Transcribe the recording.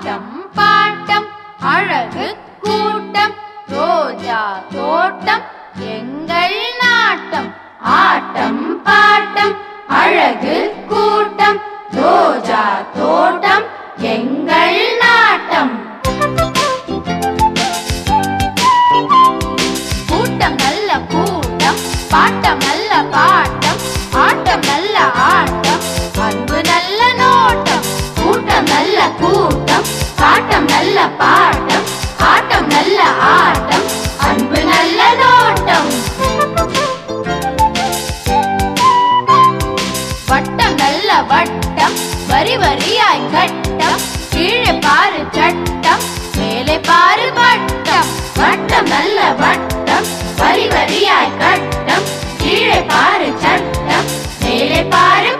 ஆட்டம் bottom அழகு கூட்டம் ரோஜா தோட்டம் எங்கள் நாட்டம். ஆட்டம் பாட்டம் அழகு கூட்டம் ரோஜா தோட்டம் எங்கள் நாட்டம். கூட்டம் நல்ல கூட்டம் பாட்டம் நல்ல பாட்டம் ஆட்டம் நல்ல ஆட்டம் அன்பு நல்ல நோட்டம். கூட்டம் நல்ல கூட்டம் பாட்டம் நல்ல பாட்டம் ஆட்டம் நல்ல ஆட்டம் அன்பு நல்ல நோட்டம். வட்டம் நல்ல வட்டம் வரி வரியாய் கட்டம் கீழே பாரு சட்டம் மேலே பாரு வட்டம். வட்டம் நல்ல வட்டம் வரி வரியாய் கட்டம் கீழே பாரு சட்டம் மேலே பாரு